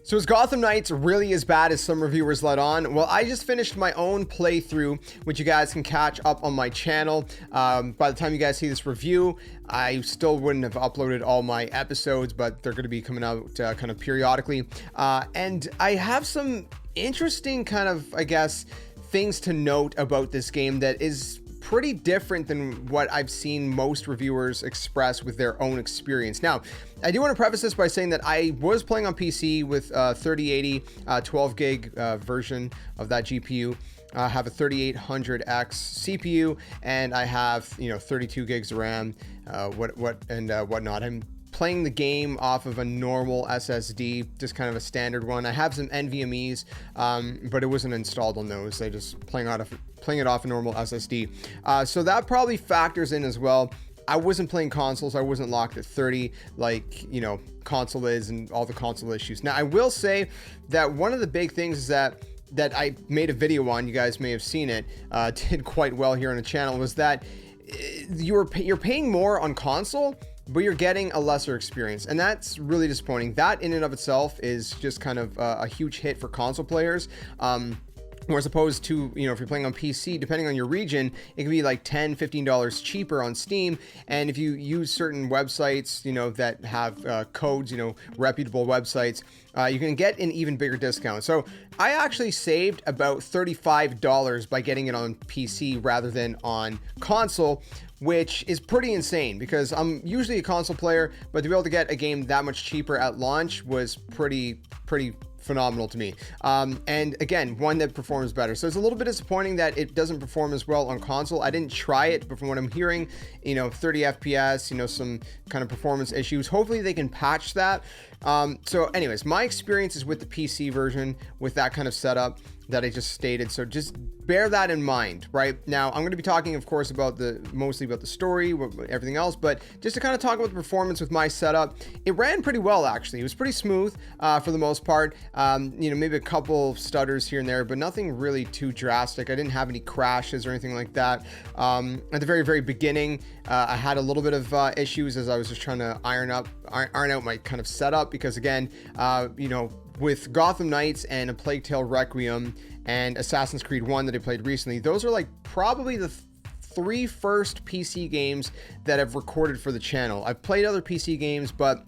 So is Gotham Knights really as bad as some reviewers let on? Well, I just finished my own playthrough, which you guys can catch up on my channel. By the time you guys see this review, I still wouldn't have uploaded all my episodes, but they're going to be coming out kind of periodically. And I have some interesting kind of, I guess, things to note about this game that is pretty different than what I've seen most reviewers express with their own experience. Now, I do want to preface this by saying that I was playing on PC with 3080 12 gig version of that GPU. I have a 3800X CPU, and I have 32 gigs of RAM, whatnot. I'm playing the game off of a normal SSD, just kind of a standard one. I have some NVMe's, but it wasn't installed on those. I just playing it off a normal SSD. So that probably factors in as well. I wasn't playing consoles. I wasn't locked at 30 like, console is and all the console issues. Now, I will say that one of the big things is that I made a video on, you guys may have seen it, did quite well here on the channel, was that you're paying more on console, but you're getting a lesser experience, and that's really disappointing. That in and of itself is just kind of a huge hit for console players. Or as opposed to, if you're playing on PC, depending on your region, it can be like $10, $15 cheaper on Steam. And if you use certain websites, that have codes, reputable websites, you can get an even bigger discount. So I actually saved about $35 by getting it on PC rather than on console, which is pretty insane because I'm usually a console player, but to be able to get a game that much cheaper at launch was pretty phenomenal to me. And again, one that performs better. So it's a little bit disappointing that it doesn't perform as well on console. I didn't try it, but from what I'm hearing, 30 FPS, some kind of performance issues. Hopefully they can patch that. So anyways, my experience is with the PC version with that kind of setup that I just stated. So just bear that in mind, right? Now, I'm going to be talking, of course, mostly about the story, everything else, but just to kind of talk about the performance with my setup, it ran pretty well, actually. It was pretty smooth for the most part. Maybe a couple stutters here and there, but nothing really too drastic. I didn't have any crashes or anything like that. At the very, very beginning, I had a little bit of issues as I was just trying to iron out my kind of setup because, again, with Gotham Knights and A Plague Tale Requiem and Assassin's Creed 1 that I played recently, those are like probably the three first PC games that I've recorded for the channel. I've played other PC games, but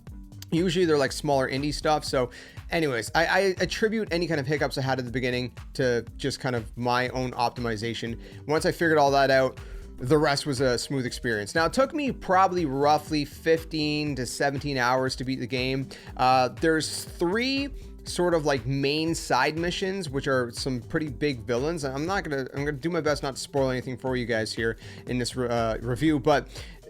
usually they're like smaller indie stuff. So anyways, I attribute any kind of hiccups I had at the beginning to just kind of my own optimization. Once I figured all that out, the rest was a smooth experience. Now, it took me probably roughly 15 to 17 hours to beat the game. There's three sort of like main side missions, which are some pretty big villains. I'm gonna do my best not to spoil anything for you guys here in this review, but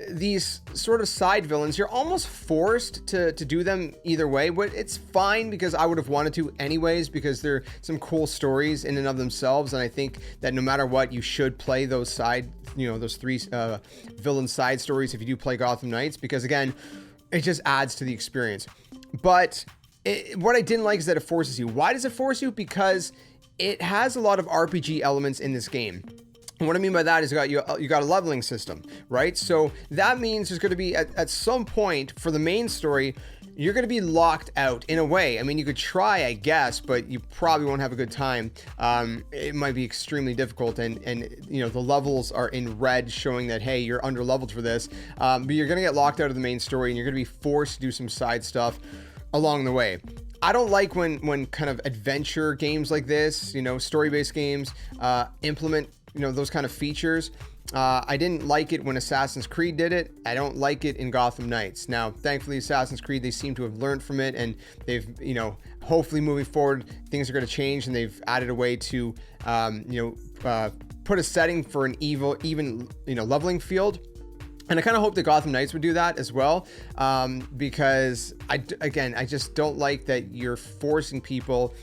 these sort of side villains, you're almost forced to do them either way, but it's fine because I would have wanted to anyways, because they're some cool stories in and of themselves. And I think that no matter what, you should play those those three villain side stories if you do play Gotham Knights, because again, it just adds to the experience. But what I didn't like is that it forces you. Why does it force you? Because it has a lot of RPG elements in this game. And what I mean by that is you got a leveling system, right? So that means there's going to be at some point for the main story, you're going to be locked out in a way. I mean, you could try, I guess, but you probably won't have a good time. It might be extremely difficult, and the levels are in red, showing that, hey, you're under leveled for this. But you're going to get locked out of the main story, and you're going to be forced to do some side stuff along the way. I don't like when kind of adventure games like this, story-based games, implement, those kind of features. I didn't like it when Assassin's Creed did it. I don't like it in Gotham Knights. Now, thankfully, Assassin's Creed, they seem to have learned from it, and they've, hopefully moving forward, things are going to change, and they've added a way to, put a setting for an even, leveling field. And I kind of hope that Gotham Knights would do that as well, because I just don't like that you're forcing people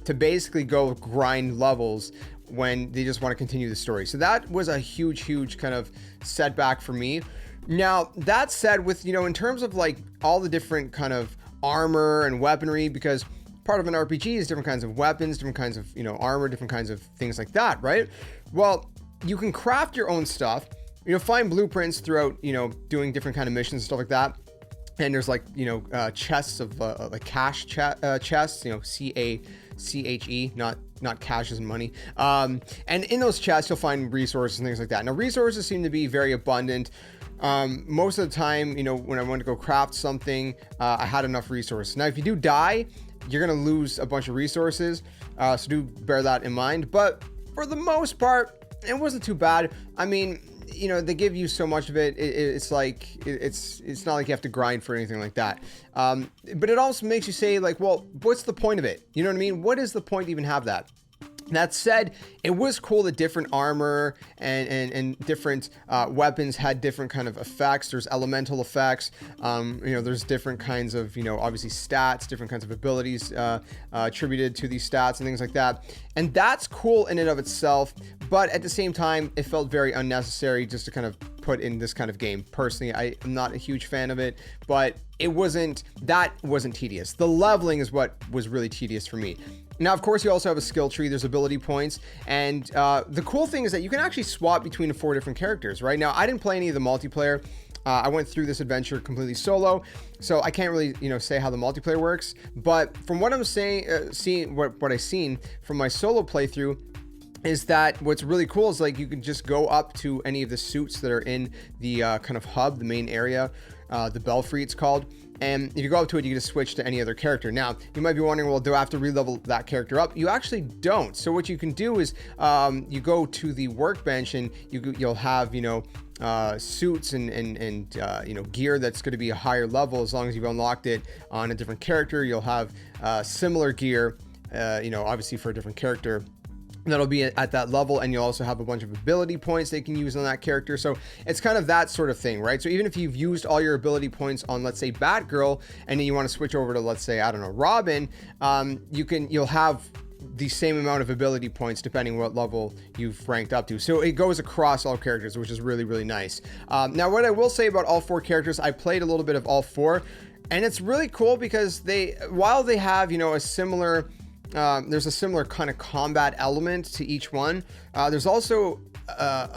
to basically go grind levels when they just want to continue the story. So that was a huge kind of setback for me. Now, that said, with, in terms of like all the different kind of armor and weaponry, because part of an RPG is different kinds of weapons, different kinds of, armor, different kinds of things like that, right? Well, you can craft your own stuff. Find blueprints throughout, doing different kind of missions and stuff like that. and there's like, you know, chests of like cash chests, you know, CACHE, not cash as in money. And in those chests, you'll find resources and things like that. Now, resources seem to be very abundant. Most of the time, you know, when I want to go craft something, I had enough resources. Now, if you do die, you're going to lose a bunch of resources. So do bear that in mind. But for the most part, it wasn't too bad. I mean, you know, they give you so much of it. It's like, it's not like you have to grind for anything like that. But it also makes you say like, well, what's the point of it? You know what I mean? What is the point to even have that? That said, it was cool that different armor and different weapons had different kind of effects. There's elemental effects. You know, there's different kinds of, you know, obviously stats, different kinds of abilities attributed to these stats and things like that. And that's cool in and of itself. But at the same time, it felt very unnecessary just to kind of put in this kind of game. Personally, I am not a huge fan of it, but that wasn't tedious. The leveling is what was really tedious for me. Now, of course, you also have a skill tree. There's ability points. And the cool thing is that you can actually swap between the 4 different characters, right? Now, I didn't play any of the multiplayer. I went through this adventure completely solo, so I can't really, you know, say how the multiplayer works. But from what I'm saying, what I've seen from my solo playthrough, is that what's really cool is like you can just go up to any of the suits that are in the kind of hub, the main area, the Belfry it's called. And if you go up to it, you can just switch to any other character. Now, you might be wondering, well, do I have to re-level that character up? You actually don't. So what you can do is you go to the workbench and you'll have, you know, suits and you know, gear that's going to be a higher level. As long as you've unlocked it on a different character, you'll have similar gear, you know, obviously for a different character. That'll be at that level, and you'll also have a bunch of ability points they can use on that character. So it's kind of that sort of thing, right? So even if you've used all your ability points on, let's say, Batgirl, and then you want to switch over to, let's say, I don't know, Robin, you'll have the same amount of ability points depending what level you've ranked up to. So it goes across all characters, which is really, really nice. Now, what I will say about all 4 characters, I played a little bit of all 4, and it's really cool because while they have, you know, there's a similar kind of combat element to each one. There's also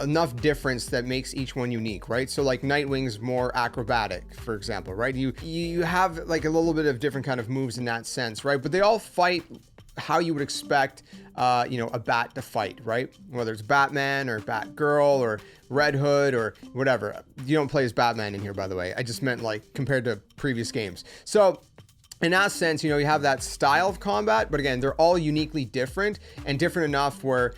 enough difference that makes each one unique, right? So like Nightwing's more acrobatic, for example, right? You have like a little bit of different kind of moves in that sense, right? But they all fight how you would expect, you know, a bat to fight, right? Whether it's Batman or Batgirl or Red Hood or whatever. You don't play as Batman in here, by the way. I just meant like compared to previous games. So in that sense, you know, you have that style of combat, but again, they're all uniquely different and different enough where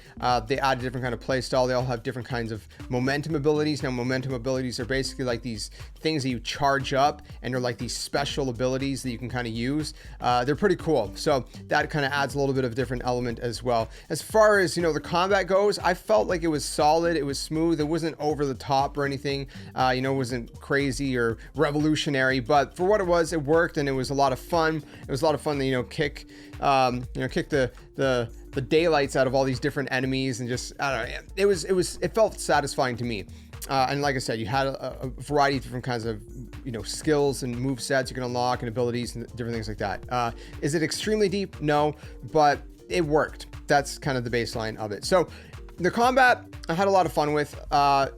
they add a different kind of play style. They all have different kinds of momentum abilities. Now, momentum abilities are basically like these things that you charge up, and they're like these special abilities that you can kind of use. They're pretty cool. So that kind of adds a little bit of different element as well. As far as, you know, the combat goes, I felt like it was solid. It was smooth. It wasn't over the top or anything. You know, it wasn't crazy or revolutionary, but for what it was, it worked, and it was a lot of fun. It was a lot of fun to, you know, kick the daylights out of all these different enemies, and just, I don't know, it felt satisfying to me. And like I said, you had a variety of different kinds of, you know, skills and move sets you can unlock and abilities and different things like that. Is it extremely deep? No, but it worked. That's kind of the baseline of it. So the combat, I had a lot of fun with.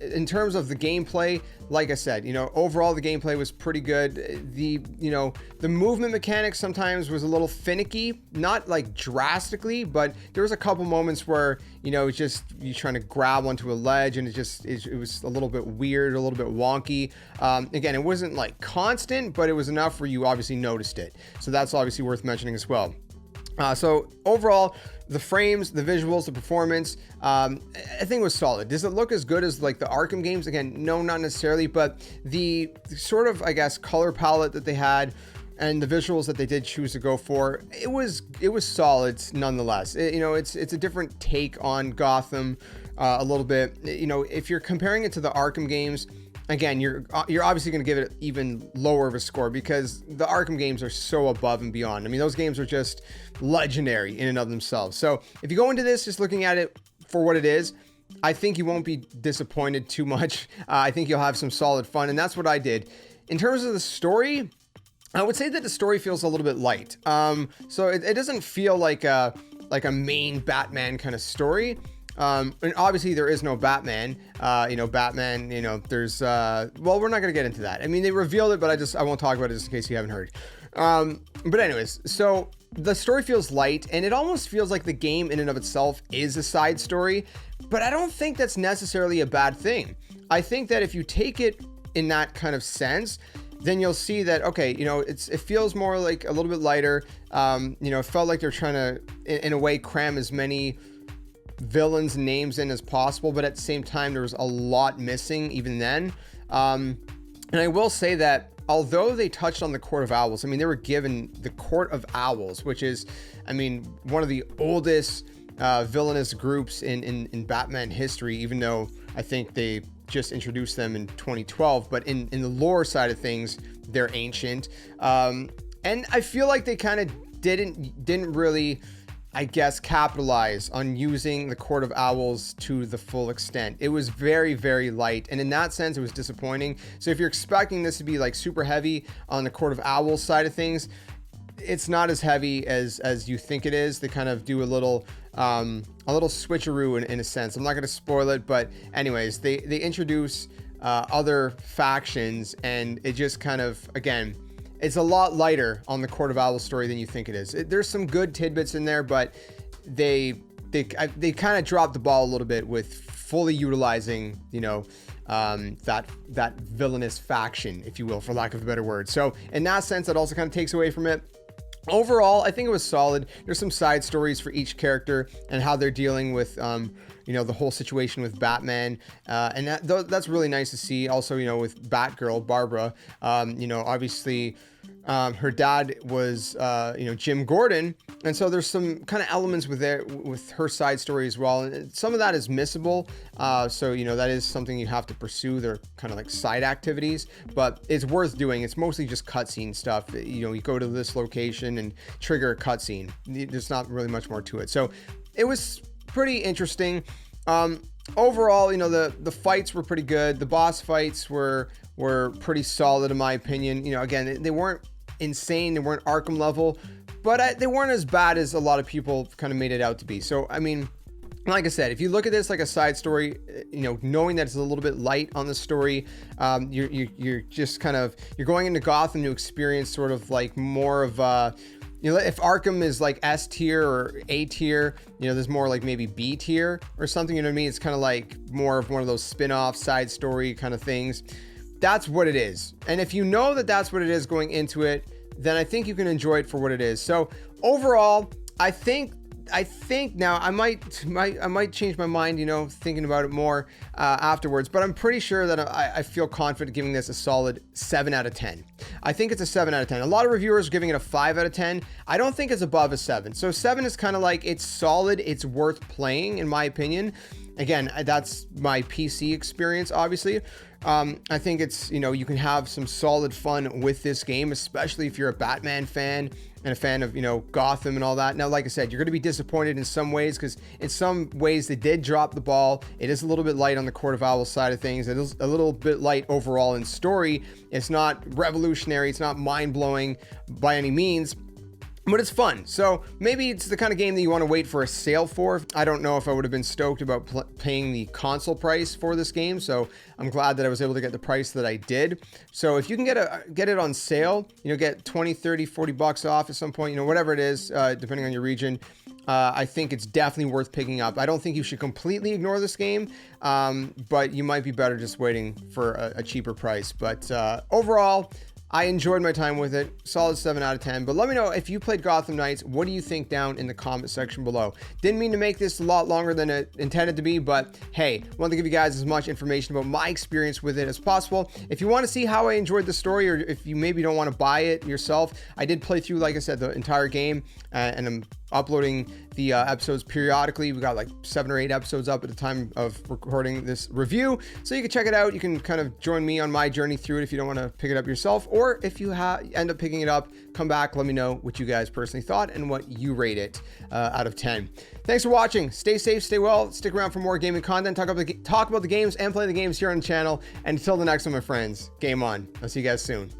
In terms of the gameplay, like I said, you know, overall the gameplay was pretty good. The movement mechanics sometimes was a little finicky, not like drastically, but there was a couple moments where, you know, it's just you trying to grab onto a ledge, and it was a little bit weird, a little bit wonky. Again, it wasn't like constant, but it was enough where you obviously noticed it. So that's obviously worth mentioning as well. So overall, the frames, the visuals, the performance, I think it was solid. Does it look as good as like the Arkham games? Again, no, not necessarily, but the sort of, I guess, color palette that they had and the visuals that they did choose to go for, it was solid nonetheless. It's a different take on Gotham a little bit. You know, if you're comparing it to the Arkham games, again, you're obviously going to give it even lower of a score because the Arkham games are so above and beyond. I mean, those games are just legendary in and of themselves. So if you go into this just looking at it for what it is, I think you won't be disappointed too much. I think you'll have some solid fun, and that's what I did. In terms of the story, I would say that the story feels a little bit light. So it doesn't feel like a main Batman kind of story. And obviously there is no Batman. Batman, there's well, we're not gonna get into that. I mean, they revealed it, but I won't talk about it just in case you haven't heard. But anyways, so the story feels light, and it almost feels like the game in and of itself is a side story, but I don't think that's necessarily a bad thing. I think that if you take it in that kind of sense, then you'll see that, okay, it feels more like a little bit lighter. It felt like they're trying to, in a way, cram as many villains' names in as possible, but at the same time, there was a lot missing even then. And I will say that although they touched on the Court of Owls, I mean, they were given the Court of Owls, which is, one of the oldest villainous groups in Batman history, even though I think they just introduced them in 2012, but in the lore side of things, they're ancient. And I feel like they kind of didn't really, I guess, capitalize on using the Court of Owls to the full extent. It was very, very light, and in that sense, it was disappointing. So if you're expecting this to be like super heavy on the Court of Owls side of things, it's not as heavy as you think it is. They kind of do a little switcheroo in a sense. I'm not going to spoil it, but anyways, they introduce other factions, and it just kind of, again, it's a lot lighter on the Court of Owls story than you think it is. There's some good tidbits in there, but they kind of dropped the ball a little bit with fully utilizing, that villainous faction, if you will, for lack of a better word. So in that sense, that also kind of takes away from it. Overall, I think it was solid. There's some side stories for each character and how they're dealing with, the whole situation with Batman. And that's really nice to see. Also, with Batgirl, Barbara, obviously, her dad was, Jim Gordon. And so there's some kind of elements with her side story as well. And some of that is missable. So, that is something you have to pursue. They're kind of like side activities, but it's worth doing. It's mostly just cutscene stuff. You go to this location and trigger a cutscene. There's not really much more to it. So it was pretty interesting. Overall, the fights were pretty good. The boss fights were pretty solid in my opinion. Again, they weren't insane. They weren't Arkham level, but they weren't as bad as a lot of people kind of made it out to be. So, like I said, if you look at this like a side story, knowing that it's a little bit light on the story, you're just kind of, you're going into Gotham to experience sort of like more of if Arkham is like S tier or A tier, there's more like maybe B tier or something, you know what I mean? It's kind of like more of one of those spin-off side story kind of things. That's what it is. And if you know that that's what it is going into it, then I think you can enjoy it for what it is. So overall, I think now I might change my mind, thinking about it more afterwards, but I'm pretty sure that I feel confident giving this a solid 7 out of 10. I think it's a 7 out of 10. A lot of reviewers are giving it a 5 out of 10. I don't think it's above a 7. So 7 is kind of like, it's solid. It's worth playing in my opinion. Again, that's my PC experience, obviously. I think it's, you can have some solid fun with this game, especially if you're a Batman fan and a fan of, Gotham and all that. Now, like I said, you're going to be disappointed in some ways because in some ways they did drop the ball. It is a little bit light on the Court of Owls side of things. It is a little bit light overall in story. It's not revolutionary. It's not mind-blowing by any means, but it's fun. So maybe it's the kind of game that you want to wait for a sale for. I don't know if I would have been stoked about paying the console price for this game. So I'm glad that I was able to get the price that I did. So if you can get it on sale, get 20, 30, 40 bucks off at some point, whatever it is, depending on your region, I think it's definitely worth picking up. I don't think you should completely ignore this game, but you might be better just waiting for a cheaper price. But overall, I enjoyed my time with it. Solid 7 out of 10. But let me know if you played Gotham Knights. What do you think down in the comment section below? Didn't mean to make this a lot longer than it intended to be, but hey, wanted to give you guys as much information about my experience with it as possible. If you want to see how I enjoyed the story, or if you maybe don't want to buy it yourself, I did play through, like I said, the entire game, and I'm uploading the episodes periodically. We got like 7 or 8 episodes up at the time of recording this review, so you can check it out. You can kind of join me on my journey through it if you don't want to pick it up yourself, or if you end up picking it up, come back, let me know what you guys personally thought and what you rate it out of 10. Thanks for watching. Stay safe, stay well, stick around for more gaming content, talk about the games and play the games here on the channel. And until the next one, my friends, game on. I'll see you guys soon.